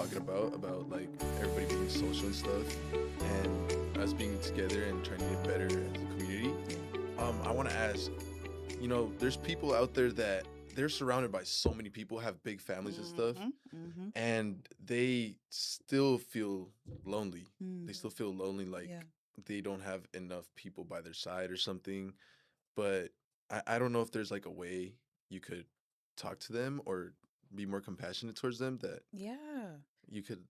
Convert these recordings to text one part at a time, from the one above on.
talking about like everybody being social and stuff, and us being together and trying to get better as a community. I want to ask, there's people out there that they're surrounded by so many people, have big families and stuff, Mm-hmm. and they still feel lonely. They Mm. still feel lonely, like Yeah. they don't have enough people by their side or something. But I don't know if there's like a way you could talk to them or be more compassionate towards them that Yeah. you could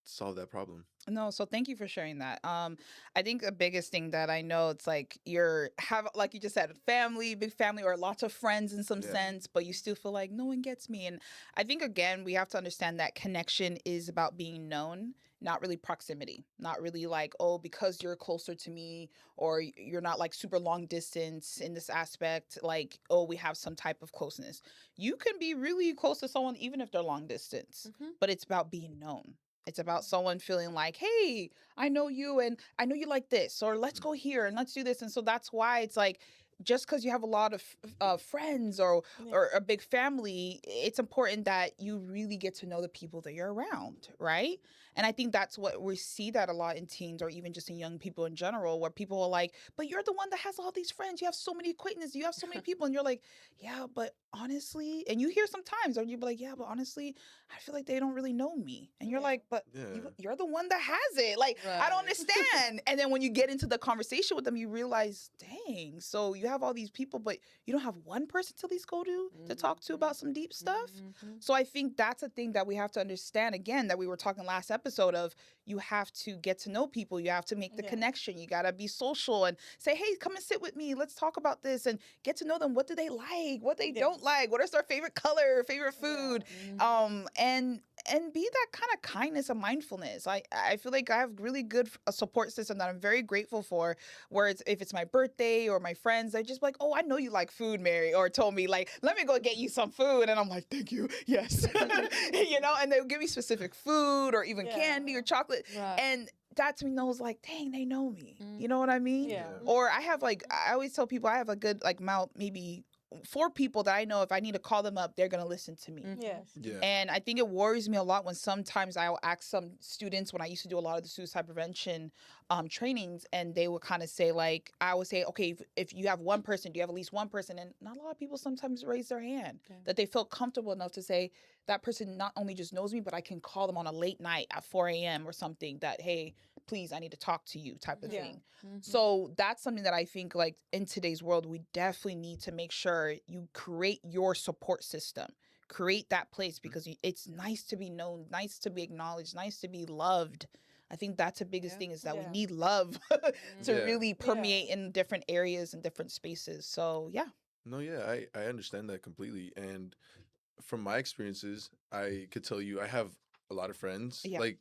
solve that problem. No, so thank you for sharing that. I think the biggest thing that I know it's like you're have like you just said, family, big family, or lots of friends in some Yeah. sense, but you still feel like no one gets me. And I think again we have to understand that connection is about being known, not really proximity, not really like oh because you're closer to me or you're not like super long distance in this aspect. Like oh we have some type of closeness. You can be really close to someone even if they're long distance, but it's about being known. It's about someone feeling like, hey, I know you and I know you like this, or let's go here and let's do this. And so that's why it's like, just because you have a lot of friends Yeah. or a big family, it's important that you really get to know the people that you're around, right? And I think that's what we see that a lot in teens or even just in young people in general, where people are like, but you're the one that has all these friends. You have so many acquaintances. You have so many people. And you're like, yeah, but honestly, and you hear sometimes, or you'd be like, yeah, but honestly, I feel like they don't really know me. And you're Yeah. like, but Yeah. you're the one that has it. Like, I don't Right. understand. And then when you get into the conversation with them, you realize, dang, so you have all these people, but you don't have one person to at least go to talk to about some deep stuff. So I think that's a thing that we have to understand again, that we were talking last episode of you have to get to know people. You have to make the Yeah. connection. You got to be social and say, hey, come and sit with me. Let's talk about this and get to know them. What do they like? What they Yeah. don't like? What is their favorite color, favorite food? And be that kind of kindness and mindfulness. I feel like I have really good a support system that I'm very grateful for, where it's if it's my birthday or my friends, they're just like, oh, I know you like food, Mary, or told me like, let me go get you some food. And I'm like, thank you. Yes. And they'll give me specific food or even Yeah. candy or chocolate. Right. And that to me knows like, dang, they know me. You know what I mean? Yeah. Or I have like, I always tell people I have a good like amount, maybe 4 people that I know if I need to call them up, they're going to listen to me. Yes. Yeah. And I think it worries me a lot when sometimes I'll ask some students when I used to do a lot of the suicide prevention trainings, and they would kind of say like, I would say, okay, if you have one person, do you have at least one person? And not a lot of people sometimes raise their hand that they feel comfortable enough to say that person not only just knows me, but I can call them on a late night at 4 a.m. or something that, hey, please, I need to talk to you type of Yeah. thing. So that's something that I think like in today's world, we definitely need to make sure you create your support system. Create that place because it's nice to be known, nice to be acknowledged, nice to be loved. I think that's the biggest thing is that we Yeah. need love to Yeah. really permeate in different areas and different spaces. So yeah. No, yeah, I understand that completely. And from my experiences, I could tell you I have a lot of friends. Yeah. Like,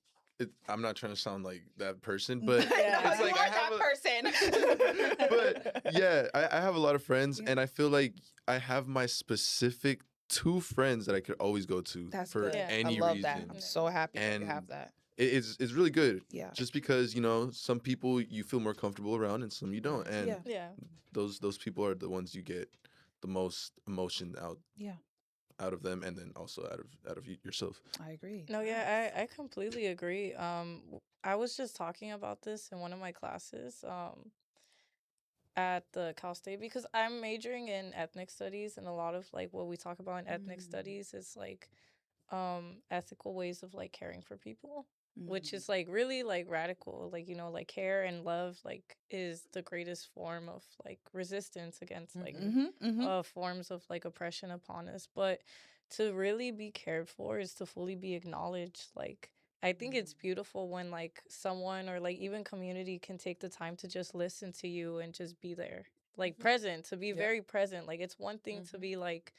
I'm not trying to sound like that person, but Yeah. No, it's you like are I have that person. but yeah, I have a lot of friends, Yeah. and I feel like I have my specific 2 friends that I could always go to That's for good. Yeah. any I love reason. that. I'm so happy that you And have that. It's really good. Yeah. Just because some people you feel more comfortable around, and some you don't, and Yeah. Yeah. those people are the ones you get the most emotion Yeah. out of them, and then also out of yourself. I agree. No, yeah, I completely agree. I was just talking about this in one of my classes at the Cal State because I'm majoring in ethnic studies, and a lot of like what we talk about in ethnic studies is like ethical ways of like caring for people, which is like really like radical. Like like care and love like is the greatest form of like resistance against like forms of like oppression upon us. But to really be cared for is to fully be acknowledged. Like I think it's beautiful when like someone or like even community can take the time to just listen to you and just be there, like present, to be very present. Like it's one thing to be like,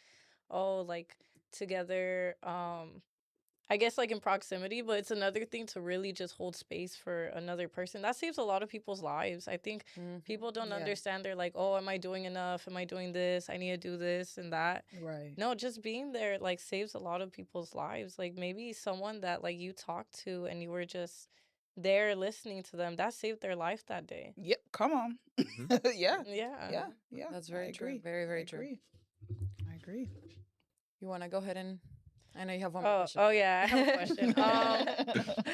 oh, like together, I guess like in proximity, but it's another thing to really just hold space for another person. That saves a lot of people's lives. I think people don't understand. They're like, oh, am I doing enough? Am I doing this? I need to do this and that. Right. No, just being there like saves a lot of people's lives. Like maybe someone that like you talked to and you were just there listening to them, that saved their life that day. Yep. Come on. Yeah. Yeah. Yeah. That's very I true. agree. Very, very I true. agree. I agree. You want to go ahead and I know you have one more Oh, question. oh yeah, I have a question.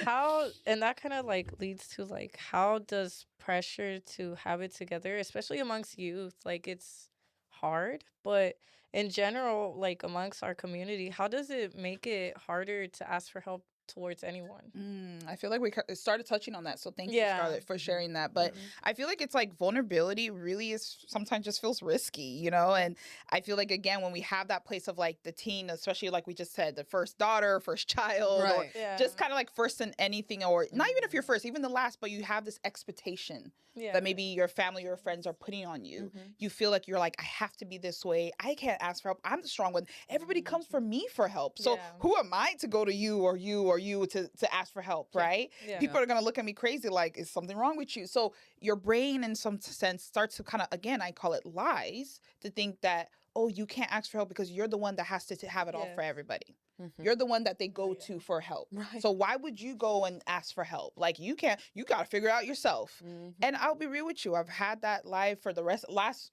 How, and that kind of like leads to like, how does pressure to have it together, especially amongst youth, like it's hard, but in general, like amongst our community, how does it make it harder to ask for help towards anyone? I feel like we started touching on that. So thank you, Yeah. Scarlett, for sharing that. But Mhm. I feel like it's like vulnerability really is sometimes just feels risky, you know? And I feel like, again, when we have that place of like the teen, especially like we just said, the first daughter, first child, or Right. Yeah. just kind of like first in anything, or not even if you're first, even the last, but you have this expectation Yeah. that maybe your family or friends are putting on you. Mhm. You feel like you're like, I have to be this way. I can't ask for help. I'm the strong one. Everybody comes for me for help. So Yeah. who am I to go to you or you to ask for help, Yeah. right? Yeah. People are going to look at me crazy like, is something wrong with you? So your brain, in some sense, starts to kind of, again, I call it lies, to think that, oh, you can't ask for help because you're the one that has to have it all for Yes. everybody. Mhm. You're the one that they go yeah. to for help. Right. So why would you go and ask for help? Like, you can't, you got to figure it out yourself. Mhm. And I'll be real with you. I've had that life for the last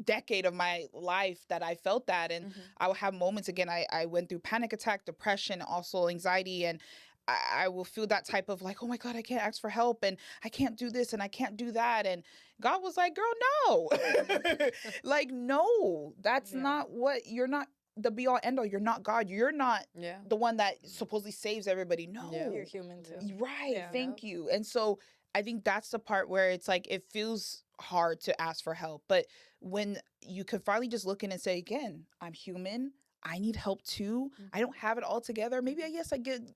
decade of my life that I felt that. And Mhm. I will have moments, again, I went through panic attack, depression, also anxiety. And I will feel that type of like, oh my God, I can't ask for help and I can't do this and I can't do that. And God was like, girl, no. Like, no, that's Yeah. not what, you're not the be all end all. You're not God. You're not Yeah. the one that supposedly saves everybody. No. Yeah. You're human too. Right. Yeah. Thank you. And so I think that's the part where it's like it feels hard to ask for help. But when you can finally just look in and say, again, I'm human. I need help too. I don't have it all together. Maybe I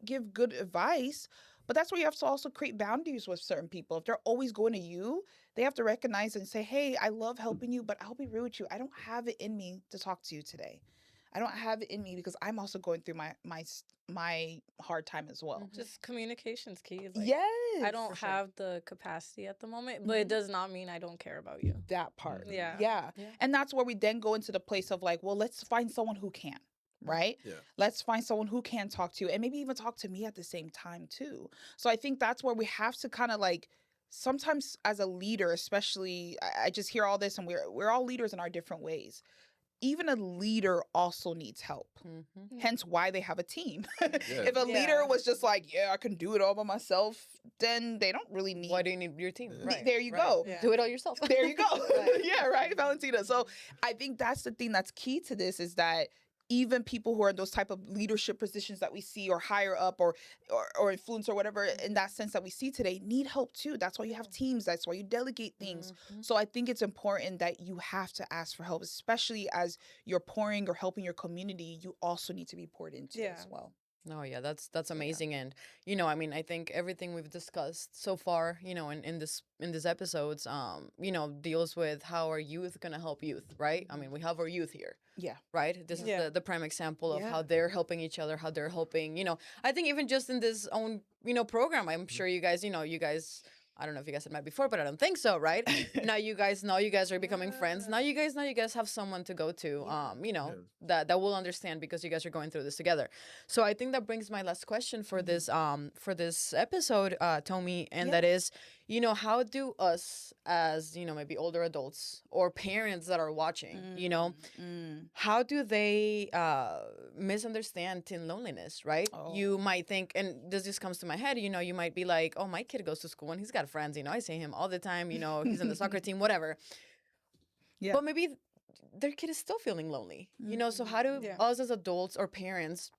give good advice, but that's where you have to also create boundaries with certain people. If they're always going to you, they have to recognize and say, hey, I love helping you, but I'll be real with you. I don't have it in me to talk to you today. I don't have it in me because I'm also going through my hard time as well. Just communication's key. Like, Yes. I don't for sure. have the capacity at the moment, but it does not mean I don't care about you. that part. Yeah. Yeah. Yeah. And that's where we then go into the place of like, well, let's find someone who can, right? Yeah. Let's find someone who can talk to you and maybe even talk to me at the same time too. So I think that's where we have to kind of like, sometimes as a leader, especially, I just hear all this and we're all leaders in our different ways. Even a leader also needs help. Mhm. Hence why they have a team. Yeah. If a leader Yeah. was just like, yeah, I can do it all by myself, then they don't really need. Why do you need your team? Yeah. Right. There you right. go. Yeah. Do it all yourself. There you go. Right. Yeah, right, Valentina. So I think that's the thing that's key to this is that even people who are in those type of leadership positions that we see or higher up or influence or whatever in that sense that we see today need help too. That's why you have teams. That's why you delegate things. Mhm. So I think it's important that you have to ask for help, especially as you're pouring or helping your community. You also need to be poured into Yeah. as well. Oh yeah, that's amazing. And I mean, I think everything we've discussed so far, in this episodes, deals with how our youth gonna help youth, right? I mean, we have our youth here, Yeah. right? This Yeah. is the prime example of Yeah. how they're helping each other, how they're helping, I think even just in this own, program, I'm sure you guys, I don't know if you guys had met before, but I don't think so, right? now you guys are becoming friends. Now you guys have someone to go to, that will understand because you guys are going through this together. So I think that brings my last question for this episode, Tomi, and that is, how do us as, maybe older adults or parents that are watching, how do they misunderstand teen loneliness, right? You might think, and this just comes to my head, you might be like, oh, my kid goes to school and he's got friends, I see him all the time, he's in the soccer team, whatever. Yeah. But maybe their kid is still feeling lonely, so how do Yeah. us as adults or parents,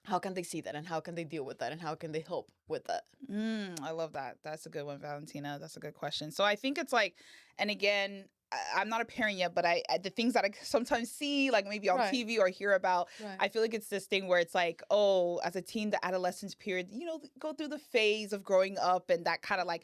how can they see that and how can they deal with that and how can they help with that? I love that. That's a good one, Valentina. That's a good question. So I think it's like, and again, I'm not a parent yet, but I the things that I sometimes see, like maybe on Right. TV or hear about, Right. I feel like it's this thing where it's like, oh, as a teen, the adolescence period, go through the phase of growing up and that kind of like,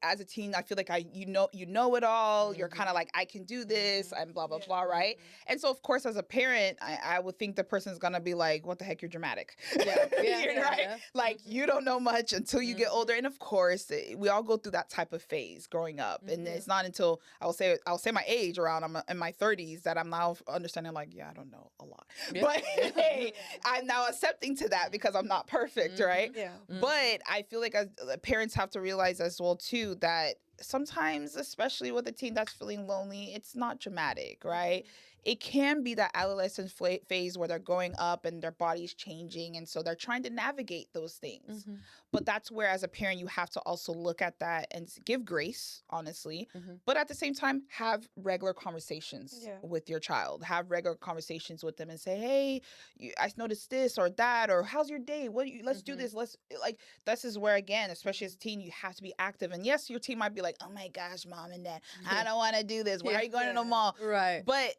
as a teen, I feel like you know it all. You're kind of like, I can do this. I'm blah, blah, blah, right? And so, of course, as a parent, I would think the person's going to be like, what the heck, you're dramatic. Yeah. You're right? Yeah. Like, you don't know much until you get older. And of course, we all go through that type of phase growing up. And it's not until I'll say my age around I'm in my 30s that I'm now understanding like, yeah, I don't know a lot. Yeah. But hey, I'm now accepting to that because I'm not perfect, right? Yeah. But I feel like as parents have to realize as well too that sometimes, especially with a teen that's feeling lonely, it's not dramatic, right? it can be that adolescence phase where they're growing up and their body's changing, and so they're trying to navigate those things. But that's where, as a parent, you have to also look at that and give grace, honestly. But at the same time, have regular conversations with your child. Have regular conversations with them and say, hey, I noticed this or that, or how's your day? Let's do this. Let's, like, this is where, again, especially as a teen, you have to be active. And yes, your teen might be like, oh my gosh, mom and dad, I don't want to do this. Why are you going to the mall? Right. But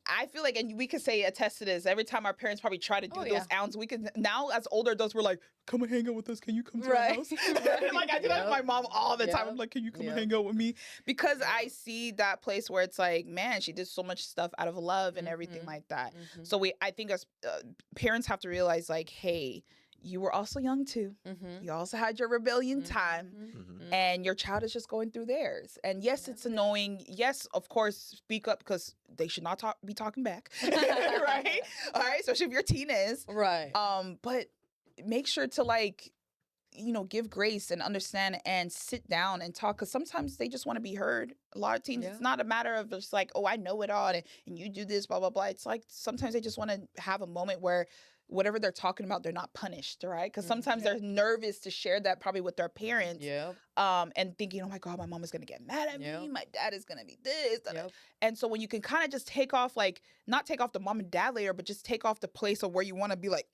I feel like, and we could say attest to this, every time our parents probably try to do those ounds, we can, now as older adults, we're like, come and hang out with us. Can you come to our house? Like, I do that with my mom all the time. I'm like, can you come and hang out with me? Because I see that place where it's like, man, she did so much stuff out of love and everything like that. So I think as parents have to realize, like, hey, you were also young too. You also had your rebellion time, and your child is just going through theirs. And yes, it's annoying. Yes, of course, speak up, because they should not be talking back, right? All right, especially if your teen is, right. But make sure to, like, give grace and understand and sit down and talk, because sometimes they just want to be heard. A lot of teens, it's not a matter of just like, oh, I know it all, and you do this, blah blah blah. It's like sometimes they just want to have a moment where whatever they're talking about, they're not punished, right? Because sometimes they're nervous to share that probably with their parents, and thinking, oh my God, my mom is gonna get mad at me, my dad is gonna be this, and so when you can kind of just take off, like, not take off the mom and dad layer, but just take off the place of where you want to be like,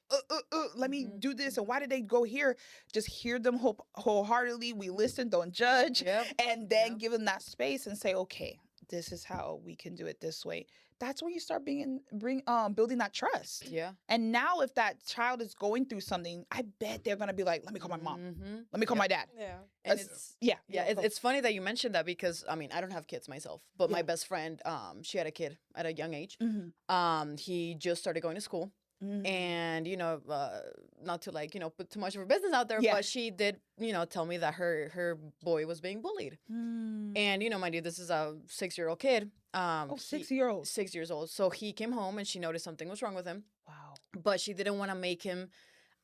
let me do this, and why did they go here? Just hear them wholeheartly. We listen, don't judge, and then give them that space and say, okay, this is how we can do it this way. That's where you start building that trust. And now if that child is going through something, I bet they're gonna be like, let me call my mom. Let me call my dad. And it's funny that you mentioned that, because I mean, I don't have kids myself, but my best friend, she had a kid at a young age. He just started going to school. And, not to, like, put too much of her business out there, but she did, tell me that her boy was being bullied. And, mind you, this is a 6-year-old kid. 6-year-old. 6 years old. So he came home and she noticed something was wrong with him. Wow. But she didn't want to make him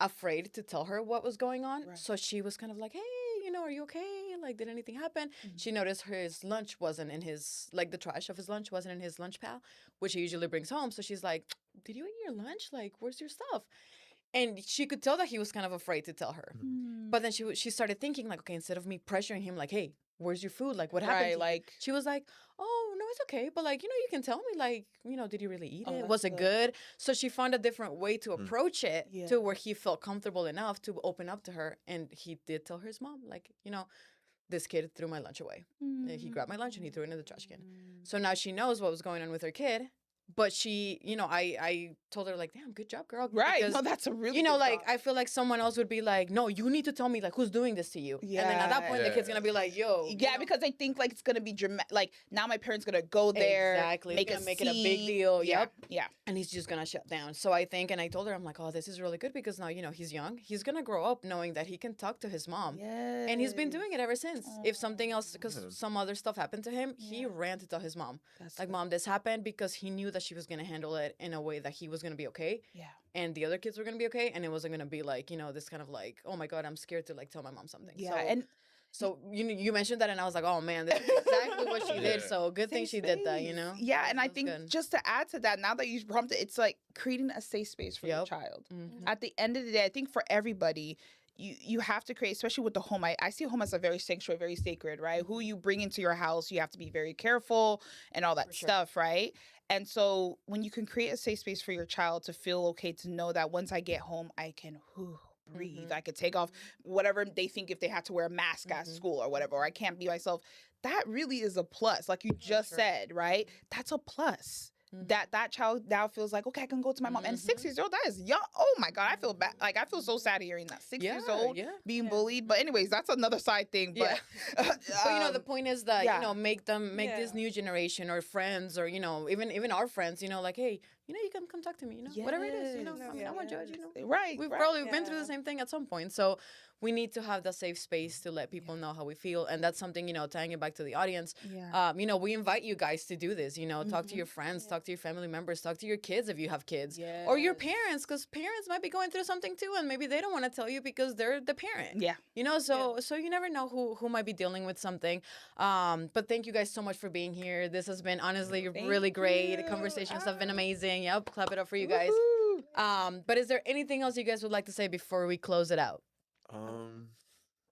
afraid to tell her what was going on. So she was kind of like, hey, are you okay? Like, did anything happen? She noticed his lunch wasn't in his, like, the trash of his lunch wasn't in his lunch pile, which he usually brings home. So she's like, did you eat your lunch? Like, where's your stuff? And she could tell that he was kind of afraid to tell her. But then she started thinking, like, okay, instead of me pressuring him, like, hey, where's your food? Like, what happened? To like, she was like, oh, no, it's okay. But, like, you can tell me, like, did you really eat it? Was it good? So she found a different way to approach it to where he felt comfortable enough to open up to her. And he did tell his mom, like, this kid threw my lunch away. He grabbed my lunch and he threw it in the trash can. So now she knows what was going on with her kid. But she, I told her, like, damn, good job, girl. Right. Because, no, that's a really good like, job. I feel like someone else would be like, no, you need to tell me, like, who's doing this to you. And then at that point, the kid's going to be like, yo. Yeah, because they think, like, it's going to be dramatic. Like, now my parents going to go there. Exactly. Make it a big deal. Yeah. And he's just going to shut down. So I think, and I told her, I'm like, oh, this is really good, because now, he's young. He's going to grow up knowing that he can talk to his mom. And he's been doing it ever since. If something else, because some other stuff happened to him, he ran to tell his mom. That's like, Mom, this happened, because he knew that she was going to handle it in a way that he was going to be okay. And the other kids were going to be okay. And it wasn't going to be like, this kind of like, oh my God, I'm scared to, like, tell my mom something. So you mentioned that, and I was like, oh man, that's exactly what she did. So good thing she did that, Yeah, and I think just to add to that, now that you prompted, it's like creating a safe space for your child. At the end of the day, I think for everybody, you have to create, especially with the home. I see home as a very sanctuary, very sacred, right? Who you bring into your house, you have to be very careful and all that stuff, right? And so when you can create a safe space for your child to feel okay, to know that once I get home, I can breathe. I could take off whatever they think if they have to wear a mask at school or whatever, or I can't be myself. That really is a plus. Like you just said, right? That's a plus. That child now feels like, okay, I can go to my mom. And 6 years old, that is young. Oh my God, I feel bad. Like I feel so sad hearing that 6 years old being bullied. But anyways, that's another side thing. But but the point is that make this new generation or friends or even our friends, like, hey, you can come talk to me, whatever it is, Yes. I mean, I won't judge, Right. We've right. probably been through the Yeah. same thing at some point. So we need to have that safe space to let people know how we feel. And that's something, tying it back to the audience. Yeah. We invite you guys to do this, talk to your friends, talk to your family members, talk to your kids if you have kids. Or your parents, because parents might be going through something too, and maybe they don't want to tell you because they're the parent. Yeah. So you never know who might be dealing with something. But thank you guys so much for being here. This has been honestly really great. The conversations have been amazing. Yep, clap it up for you guys. Woohoo. But is there anything else you guys would like to say before we close it out?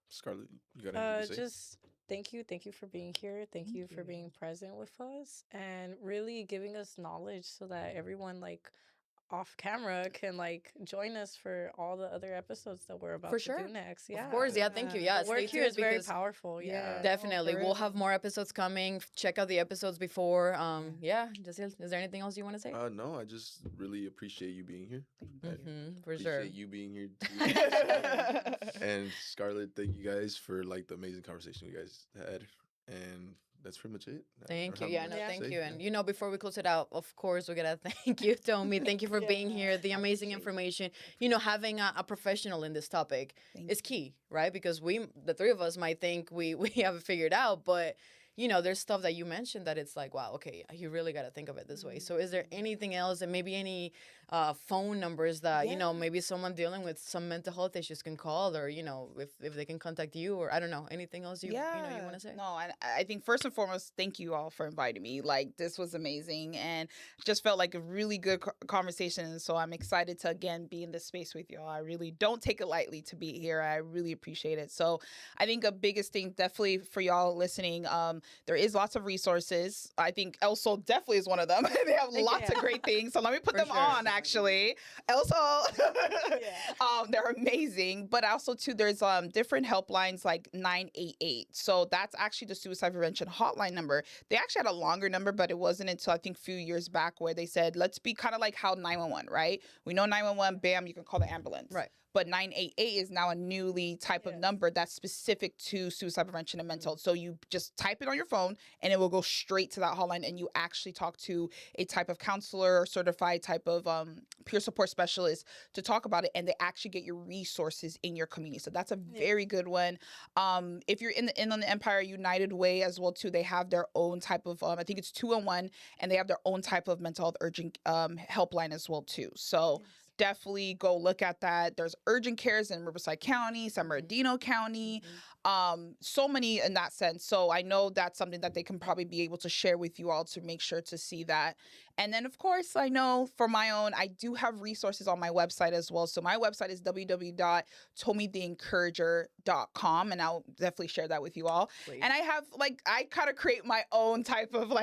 Scarlett, you got anything to say? Just thank you for being here. Thank you for being present with us and really giving us knowledge so that everyone like off camera can like join us for all the other episodes that we're about For to sure. do next. Yeah. Of course, yeah, thank you. Yeah, The work stay here tuned is very because powerful. Yeah. definitely for we'll real. have more episodes coming. Check out the episodes before. Jahziel, is there anything else you want to say? No, I just really appreciate you being here. For Appreciate sure. you being here too. And Scarlett, thank you guys for like the amazing conversation we guys had. And that's pretty much it. Thank you. Or Yeah, have no, more to thank say? you. And before we close it out, of course, we gotta thank you, Tomi. Thank you for being here. The amazing information. Having a professional in this topic is key, right? Because the three of us, might think we have it figured out, but there's stuff that you mentioned that it's like, wow, okay, you really got to think of it this way. So is there anything else, and maybe any phone numbers that, maybe someone dealing with some mental health issues can call, or, if they can contact you, or I don't know, anything else you want to say? No, I think first and foremost, thank you all for inviting me. Like, this was amazing and just felt like a really good conversation. And so I'm excited to, again, be in this space with y'all. I really don't take it lightly to be here. I really appreciate it. So I think a biggest thing definitely for y'all listening, there is lots of resources. I think ELSO definitely is one of them. They have lots of great things. So let me put For them sure. on, actually. ELSO, they're amazing. But also, too, there's different helplines like 988. So that's actually the suicide prevention hotline number. They actually had a longer number, but it wasn't until I think a few years back where they said, let's be kind of like how 911, right? We know 911, bam, you can call the ambulance. Right. But 988 is now a newly type of number that's specific to suicide prevention and mental health. So you just type it on your phone and it will go straight to that hotline, and you actually talk to a type of counselor or certified type of peer support specialist to talk about it, and they actually get your resources in your community. So that's a very good one. If you're in the Empire United Way as well too, they have their own type of I think it's 211, and they have their own type of mental health urgent helpline as well too. So definitely go look at that. There's urgent cares in Riverside County, San Bernardino County, so many in that sense. So I know that's something that they can probably be able to share with you all to make sure to see that. And then, of course, I know for my own, I do have resources on my website as well. So my website is www.tomitheencourager.com, and I'll definitely share that with you all. Please. And I have, I kind of create my own type of,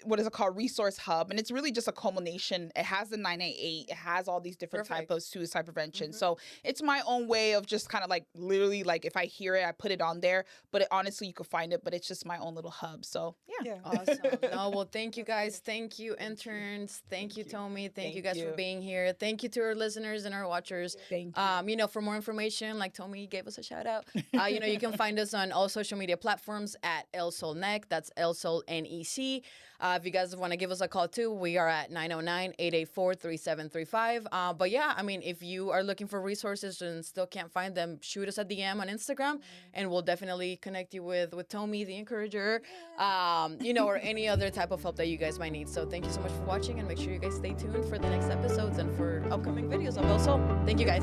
what is it called? Resource hub. And it's really just a culmination. It has the 988. It has all these different type of suicide prevention. So it's my own way of just kind of literally, if I hear it, I put it on there. But honestly, you could find it, but it's just my own little hub. So, yeah. Awesome. No, well, thank you guys. Thank you, interns. Thank you, Tomi. Thank you guys for being here. Thank you to our listeners and our watchers. Thank you. For more information, like Tomi gave us a shout out, you can find us on all social media platforms at ELSOL-NEC. That's ELSOL-NEC. If you guys want to give us a call too, we are at 909-884-3735. But yeah, if you are looking for resources and still can't find them, shoot us a DM on Instagram, and we'll definitely connect you with Tomi, the encourager, or any other type of help that you guys might need. So thank you so much for watching, and make sure you guys stay tuned for the next episodes and for upcoming videos of ELSO. Thank you guys.